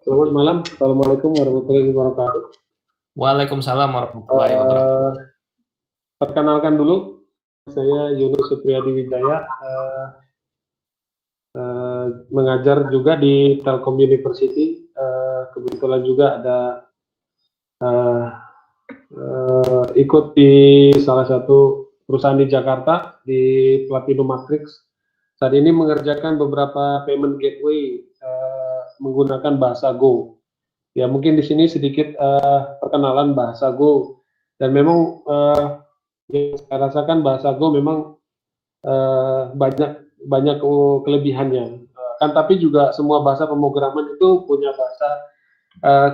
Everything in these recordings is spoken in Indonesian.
Selamat malam. Assalamualaikum warahmatullahi wabarakatuh. Waalaikumsalam warahmatullahi wabarakatuh. Perkenalkan dulu, saya Yunus Supriyadi Wijaya, mengajar juga di Telkom University. Kebetulan juga ada ikut di salah satu perusahaan di Jakarta, di Platinum Matrix. Saat ini mengerjakan beberapa payment gateway menggunakan bahasa Go. Ya, mungkin di sini sedikit perkenalan bahasa Go. Dan memang yang saya rasakan bahasa Go memang banyak kelebihannya. Kan tapi juga semua bahasa pemrograman itu punya bahasa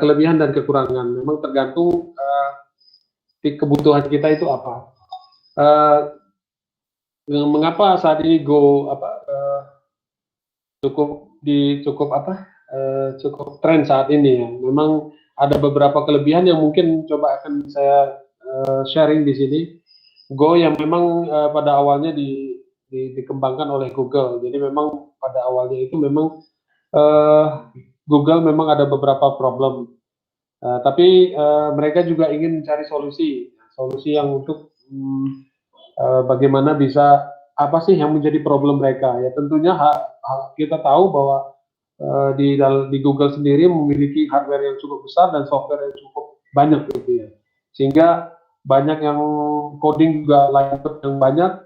kelebihan dan kekurangan. Memang tergantung kebutuhan kita itu apa. Mengapa saat ini Go cukup tren saat ini ya. Memang ada beberapa kelebihan yang mungkin coba akan saya sharing di sini. Go yang memang pada awalnya dikembangkan oleh Google. Jadi memang pada awalnya itu memang Google memang ada beberapa problem. Tapi mereka juga ingin mencari solusi yang untuk bagaimana bisa apa sih yang menjadi problem mereka. Ya tentunya kita tahu bahwa di Google sendiri memiliki hardware yang cukup besar dan software yang cukup banyak gitu ya. Sehingga banyak yang coding juga lanjut yang banyak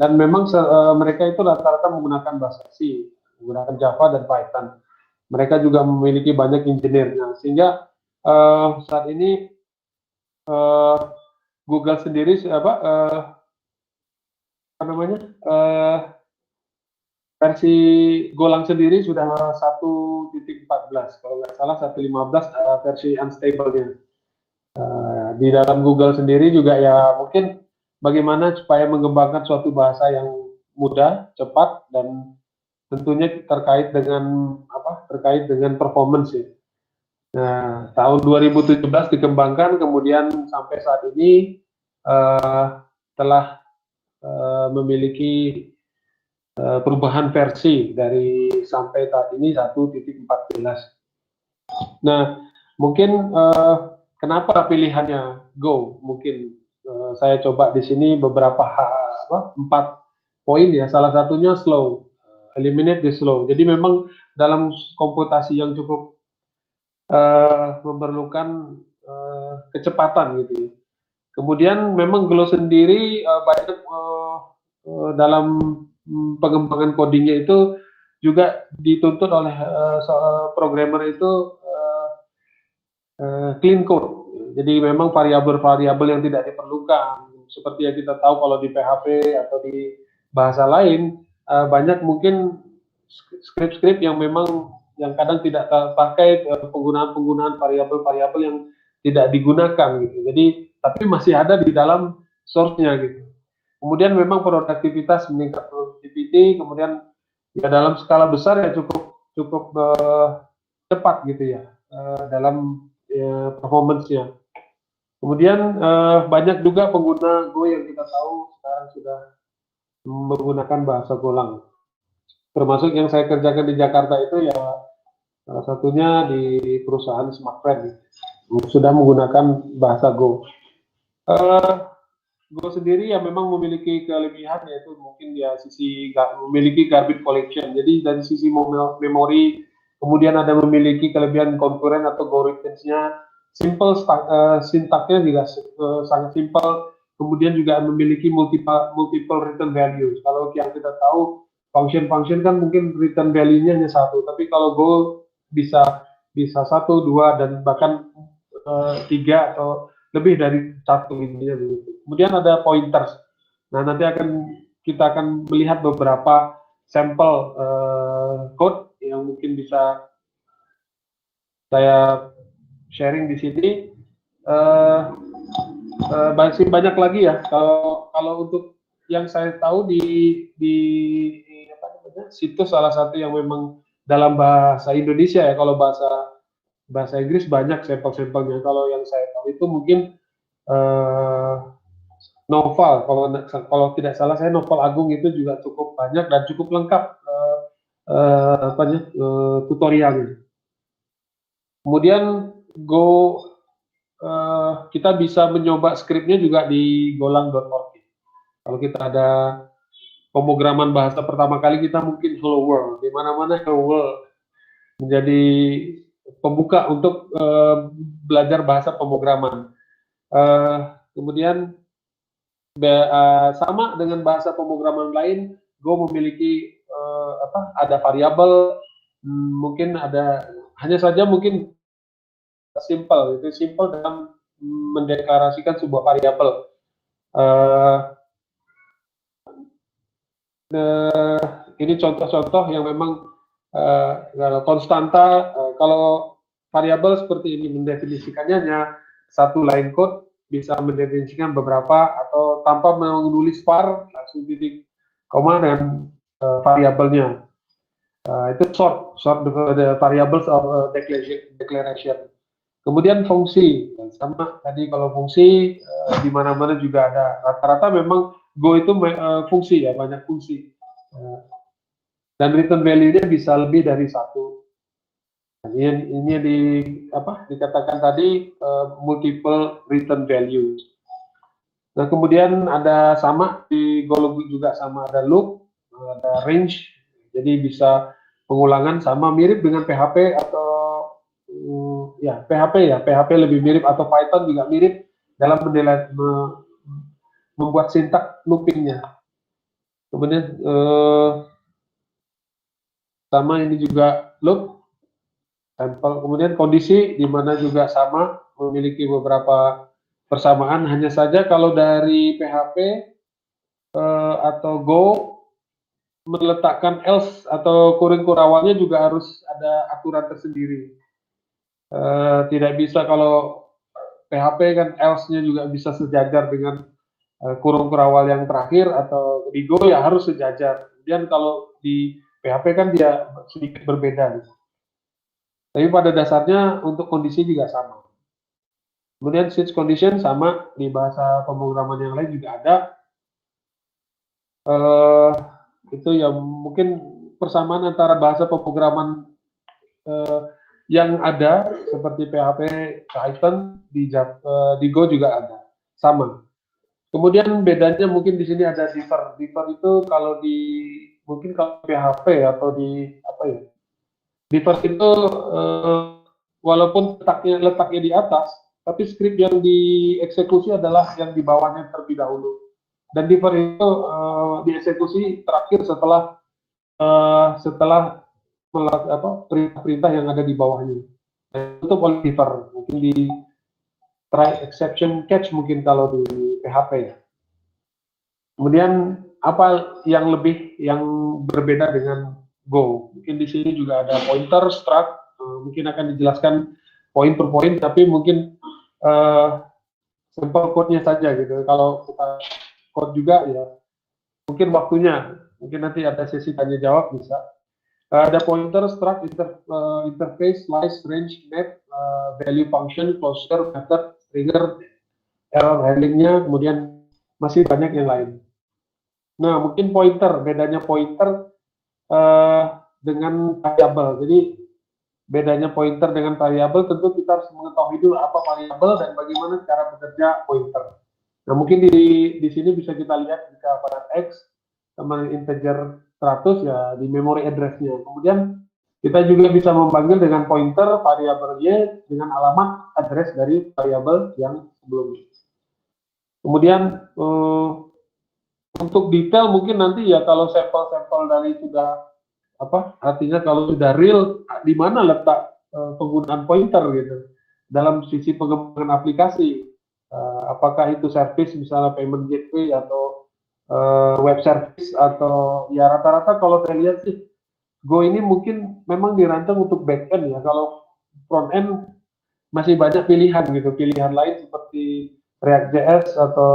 dan memang mereka itu rata-rata menggunakan bahasa C, menggunakan Java dan Python. Mereka juga memiliki banyak engineer-nya sehingga saat ini Google sendiri versi Golang sendiri sudah 1.14, kalau nggak salah 1.15 versi unstable-nya. Di dalam Google sendiri juga ya mungkin bagaimana supaya mengembangkan suatu bahasa yang mudah, cepat, dan tentunya terkait dengan performance ya. Nah, tahun 2017 dikembangkan, kemudian sampai saat ini telah memiliki perubahan versi dari sampai saat ini 1.14. Nah, mungkin kenapa pilihannya Go? Mungkin saya coba di sini beberapa 4 poin ya. Salah satunya slow, eliminate the slow. Jadi memang dalam komputasi yang cukup memerlukan kecepatan gitu ya. Kemudian memang Go sendiri banyak dalam pengembangan codingnya itu juga dituntut oleh programmer itu clean code. Jadi memang variabel-variabel yang tidak diperlukan, seperti yang kita tahu kalau di PHP atau di bahasa lain, banyak mungkin script-script yang memang yang kadang tidak terpakai, penggunaan variabel-variabel yang tidak digunakan gitu. Jadi tapi masih ada di dalam source-nya gitu. Kemudian memang produktivitas meningkat, productivity, kemudian ya dalam skala besar ya cukup cepat gitu ya dalam performance-nya. Kemudian banyak juga pengguna Go yang kita tahu sekarang sudah menggunakan bahasa Golang. Termasuk yang saya kerjakan di Jakarta itu ya salah satunya di perusahaan Smartfren sudah menggunakan bahasa Go. Go sendiri ya memang memiliki kelebihan, yaitu mungkin ya memiliki garbage collection. Jadi dari sisi memori, kemudian ada memiliki kelebihan concurrent atau Go reference-nya simple, sintaknya juga sangat simple. Kemudian juga memiliki multiple return values. Kalau yang kita tahu function kan mungkin return value-nya hanya satu, tapi kalau Go bisa satu, dua, dan bahkan tiga atau lebih dari satu intinya begitu. Kemudian ada pointers. Nah, nanti kita akan melihat beberapa sampel code yang mungkin bisa saya sharing di sini. Masih banyak lagi ya. Kalau untuk yang saya tahu di situs salah satu yang memang dalam bahasa Indonesia ya, kalau bahasa Inggris banyak sampel-sampelnya. Kalau yang saya tahu itu mungkin Novel, kalau tidak salah saya Novel Agung itu juga cukup banyak dan cukup lengkap tutorialnya. Kemudian Go kita bisa mencoba skripnya juga di golang.org. Kalau kita ada pemrograman bahasa pertama kali kita mungkin Hello World, di mana-mana Hello World menjadi pembuka untuk belajar bahasa pemrograman. Kemudian sama dengan bahasa pemrograman lain, Go memiliki ada variabel, mungkin ada hanya saja mungkin simple dalam mendeklarasikan sebuah variabel. Ini contoh-contoh yang memang kalau konstanta, kalau variabel seperti ini mendefinisikannya hanya satu line code, bisa mendefinisikan beberapa atau tanpa menulis var langsung titik koma dengan variabelnya. Itu short the variables of declaration. Kemudian fungsi, sama tadi kalau fungsi di mana-mana juga ada. Rata-rata memang Go itu fungsi ya, banyak fungsi. Dan return value-nya bisa lebih dari satu. Ini dikatakan tadi multiple return value. Nah, kemudian ada sama di Go juga sama, ada loop, ada range, jadi bisa pengulangan, sama mirip dengan PHP atau PHP lebih mirip, atau Python juga mirip dalam membuat sintak loopingnya. Kemudian sama ini juga loop sampel. Kemudian kondisi di mana juga sama, memiliki beberapa persamaan. Hanya saja kalau dari PHP atau Go meletakkan else atau kurung kurawalnya juga harus ada aturan tersendiri. Tidak bisa kalau PHP kan else-nya juga bisa sejajar dengan kurung kurawal yang terakhir, atau di Go ya harus sejajar. Kemudian kalau di PHP kan dia sedikit berbeda. Tapi pada dasarnya untuk kondisi juga sama. Kemudian switch condition sama di bahasa pemrograman yang lain juga ada. Itu ya mungkin persamaan antara bahasa pemrograman yang ada seperti PHP, Python, di Go juga ada, sama. Kemudian bedanya mungkin di sini ada differ. Differ itu kalau mungkin kalau PHP atau differ itu walaupun letaknya di atas, tapi skrip yang dieksekusi adalah yang di bawahnya terlebih dahulu. Dan differ itu dieksekusi terakhir setelah perintah-perintah yang ada di bawahnya. Itu oleh differ, mungkin di try exception catch mungkin kalau di PHP ya. Kemudian apa yang berbeda dengan Go? Mungkin di sini juga ada pointer, struct, mungkin akan dijelaskan poin per poin, tapi mungkin sampel code-nya saja gitu. Kalau kita code juga ya, mungkin waktunya, mungkin nanti ada sesi tanya jawab bisa. Ada pointer, struct, interface, slice, range, map, value function, closure, method, trigger, error handlingnya, kemudian masih banyak yang lain. Nah, mungkin bedanya pointer dengan variabel. Jadi bedanya pointer dengan variabel, tentu kita harus mengetahui dulu apa variabel dan bagaimana cara bekerja pointer. Nah, mungkin di sini bisa kita lihat jika pada X sama integer 100 ya di memory address-nya. Kemudian kita juga bisa memanggil dengan pointer variabel Y dengan alamat address dari variabel yang sebelumnya. Kemudian untuk detail mungkin nanti ya kalau sampel-sampel dari sudah artinya kalau sudah real di mana letak penggunaan pointer gitu dalam sisi pengembangan aplikasi, apakah itu service misalnya payment gateway atau web service, atau ya rata-rata kalau saya lihat sih Go ini mungkin memang dirancang untuk back end ya. Kalau front end masih banyak pilihan gitu, pilihan lain seperti React.js atau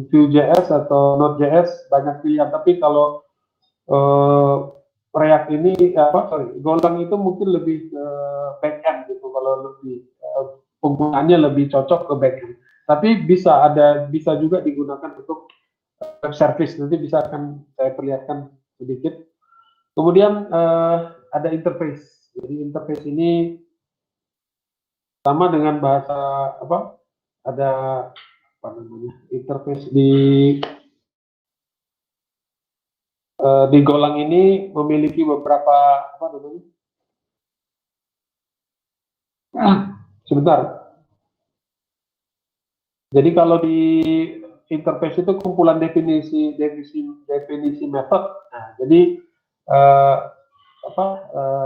Vue.js atau Node.js, banyak pilihan. Tapi kalau React ini Golang itu mungkin lebih ke back end gitu, kalau lebih penggunaannya lebih cocok ke back end. Tapi bisa juga digunakan untuk web service, nanti bisa akan saya perlihatkan sedikit. Kemudian ada interface. Jadi interface ini sama dengan bahasa apa? Ada apa namanya? Interface di Golang ini memiliki beberapa apa namanya? Sebentar. Jadi kalau di interface itu kumpulan definisi method. Nah, jadi eh, apa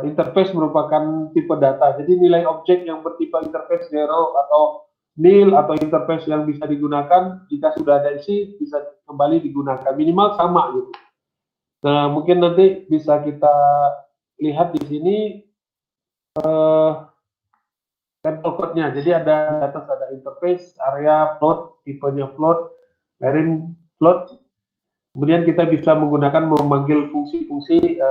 interface merupakan tipe data. Jadi nilai objek yang bertipe interface zero atau nil atau interface yang bisa digunakan jika sudah ada isi bisa kembali digunakan minimal sama gitu. Nah mungkin nanti bisa kita lihat di sini sampel code-nya. Jadi ada atas ada interface, area, float, tipenya float, layering float. Kemudian kita bisa menggunakan memanggil fungsi-fungsi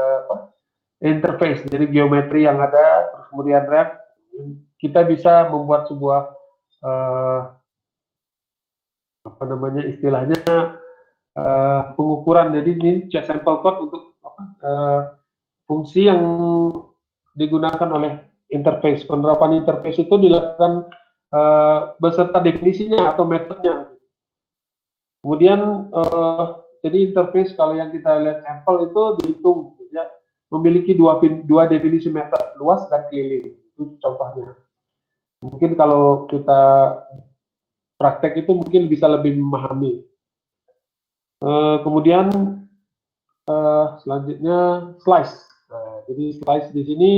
interface, jadi geometri yang ada, terus kemudian React, kita bisa membuat sebuah apa namanya istilahnya pengukuran. Jadi ini sampel code untuk fungsi yang digunakan oleh interface. Penerapan interface itu dilakukan beserta definisinya atau metodenya. Kemudian jadi interface kalau yang kita lihat sampel itu dihitung ya, memiliki dua definisi metode, luas dan keliling. Itu contohnya. Mungkin kalau kita praktek itu mungkin bisa lebih memahami. Kemudian selanjutnya slice. Jadi slice di sini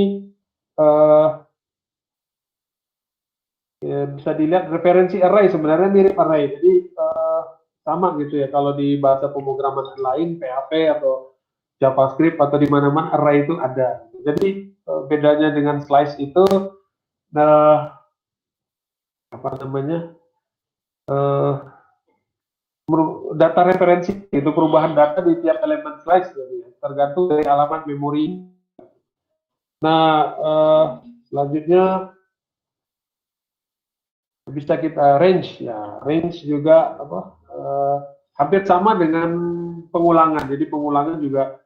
ya, bisa dilihat referensi array, sebenarnya mirip array. Jadi sama gitu ya, kalau di bahasa pemrograman lain, PHP atau JavaScript atau di mana-mana array itu ada. Jadi bedanya dengan slice itu apa namanya data referensi itu perubahan data di tiap elemen slice jadi ya, tergantung dari alamat memori. Nah selanjutnya bisa kita range ya, range juga apa hampir sama dengan pengulangan. Jadi pengulangan juga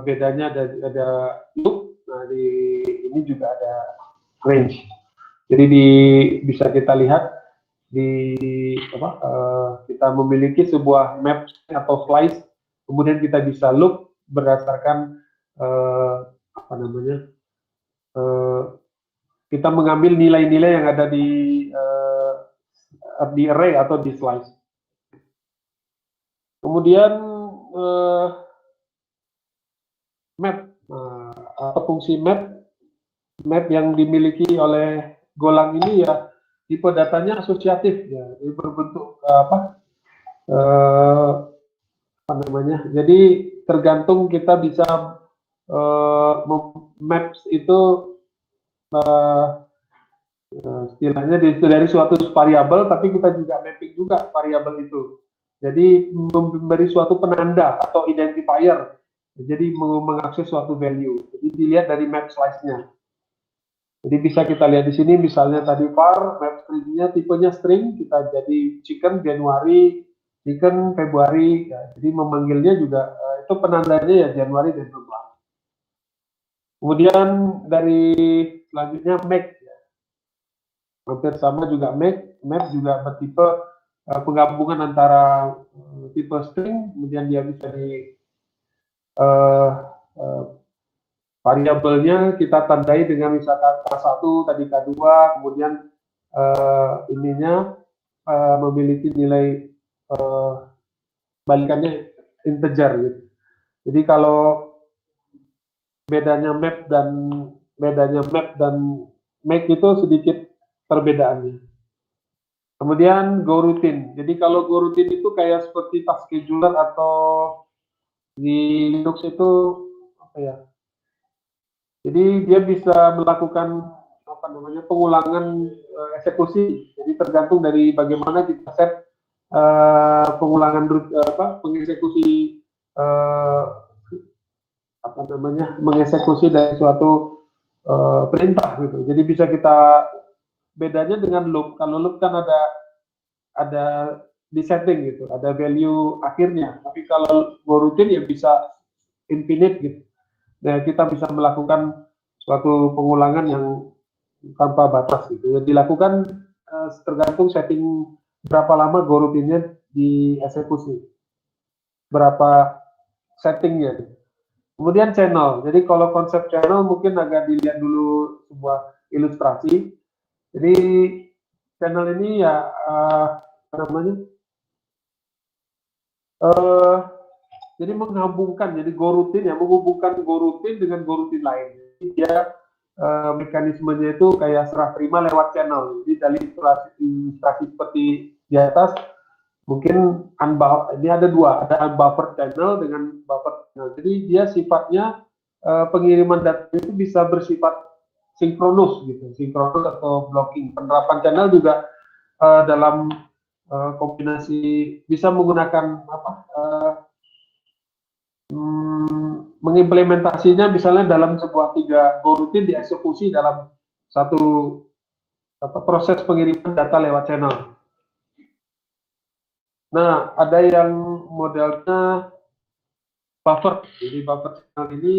bedanya ada loop. Nah di ini juga ada range. Jadi bisa kita lihat di apa kita memiliki sebuah map atau slice, kemudian kita bisa loop berdasarkan apa namanya kita mengambil nilai-nilai yang ada di array atau di slice. Kemudian map atau fungsi map yang dimiliki oleh Golang ini ya tipe datanya asosiatif ya, berbentuk apa namanya. Jadi tergantung kita bisa maps itu istilahnya dari suatu variabel, tapi kita juga mapping juga variabel itu. Jadi memberi suatu penanda atau identifier. Jadi mengakses suatu value. Jadi dilihat dari map slice-nya. Jadi bisa kita lihat di sini, misalnya tadi var, map string-nya tipenya string, kita jadi chicken Januari, chicken Februari. Ya, jadi memanggilnya juga itu penandanya ya Januari dan Februari. Kemudian dari selanjutnya make, ya. Hampir sama juga map juga bertipe penggabungan antara tipe string, kemudian dia bisa di variabelnya kita tandai dengan misalkan K1 tadi K2, kemudian ininya memiliki nilai balikannya integer gitu. Jadi kalau bedanya map dan make itu sedikit perbedaannya. Kemudian go routine. Jadi kalau go routine itu kayak seperti task scheduler atau di Linux itu apa ya? Jadi dia bisa melakukan apa namanya pengulangan eksekusi. Jadi tergantung dari bagaimana kita set pengulangan pengeksekusi apa namanya mengeksekusi dari suatu perintah gitu. Jadi bisa kita bedanya dengan loop. Kalau loop kan ada di setting gitu, ada value akhirnya. Tapi kalau go routine ya bisa infinite gitu. Nah, kita bisa melakukan suatu pengulangan yang tanpa batas gitu. Yang dilakukan tergantung setting berapa lama go rutinnya dieksekusi, berapa settingnya. Kemudian channel. Jadi kalau konsep channel mungkin agak dilihat dulu sebuah ilustrasi. Jadi channel ini ya apa namanya? Jadi menghubungkan, jadi go rutin ya, menghubungkan go rutin dengan go rutin lain. Jadi dia mekanismenya itu kayak serah terima lewat channel. Jadi dari ilustrasi seperti di atas, mungkin ini ada dua, ada unbuffered channel dengan buffered channel. Jadi dia sifatnya pengiriman data itu bisa bersifat sinkronus gitu, sinkronus atau blocking. Penerapan channel juga dalam kombinasi bisa menggunakan apa? Mengimplementasinya misalnya dalam sebuah 3 go rutin dieksekusi dalam satu proses pengiriman data lewat channel. Nah, ada yang modelnya buffer. Jadi buffer channel ini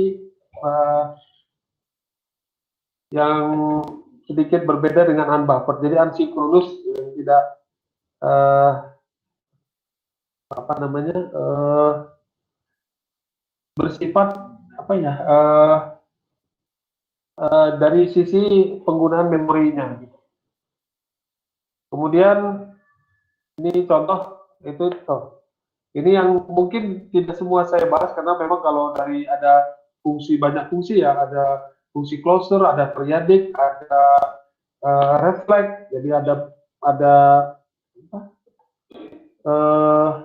yang sedikit berbeda dengan unbuffer. Jadi unsinkronus yang tidak apa namanya bersifat apa ya dari sisi penggunaan memorinya. Kemudian ini contoh itu ini yang mungkin tidak semua saya bahas karena memang kalau dari ada fungsi banyak fungsi ya, ada fungsi closure, ada periodic, ada reflect, jadi ada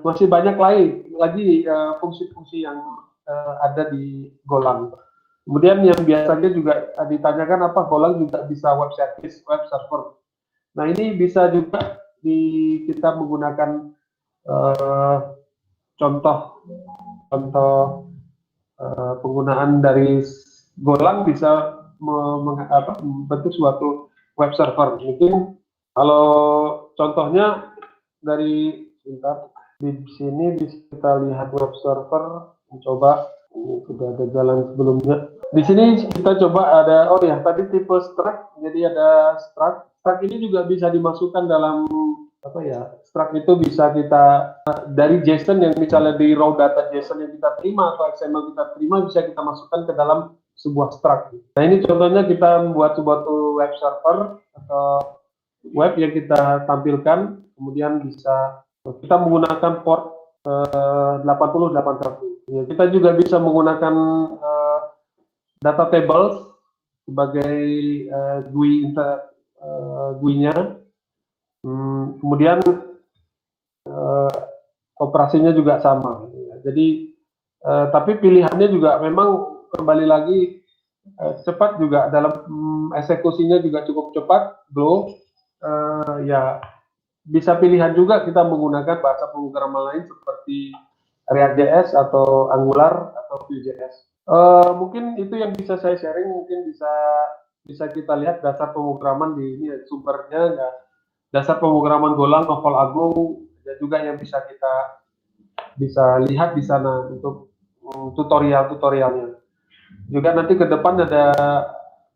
masih banyak lagi fungsi-fungsi yang ada di Golang. Kemudian yang biasanya juga ditanyakan apa Golang juga bisa web service, web server. Nah ini bisa juga kita menggunakan contoh penggunaan dari Golang bisa membentuk suatu web server. Mungkin kalau contohnya dari di sini bisa kita lihat web server, mencoba ini sudah ada jalan sebelumnya. Di sini kita coba ada tadi tipe struct, jadi ada struct. Struct ini juga bisa dimasukkan dalam struct itu bisa kita dari JSON yang misalnya di raw data JSON yang kita terima atau XML kita terima bisa kita masukkan ke dalam sebuah struct. Nah ini contohnya kita membuat sebuah web server atau web yang kita tampilkan, kemudian bisa kita menggunakan port 8081. Ya, kita juga bisa menggunakan data tables sebagai GUI-nya. Kemudian operasinya juga sama. Jadi tapi pilihannya juga memang kembali lagi cepat juga dalam eksekusinya juga cukup cepat, Go. Ya bisa pilihan juga kita menggunakan bahasa pemrograman lain seperti React.js atau Angular atau Vue.js. Mungkin itu yang bisa saya sharing, mungkin bisa kita lihat dasar pemrograman di ini sumbernya, dasar pemrograman Golang, Novel Agung, dan juga yang bisa kita lihat di sana untuk tutorialnya. Juga nanti ke depan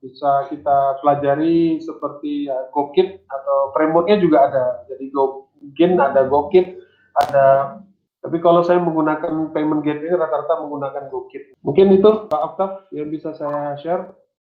bisa kita pelajari seperti GoKit atau frameworknya juga ada. Jadi GoGin ada, GoKit ada. Tapi kalau saya menggunakan payment gateway rata-rata menggunakan GoKit. Mungkin itu Pak Aftaf yang bisa saya share.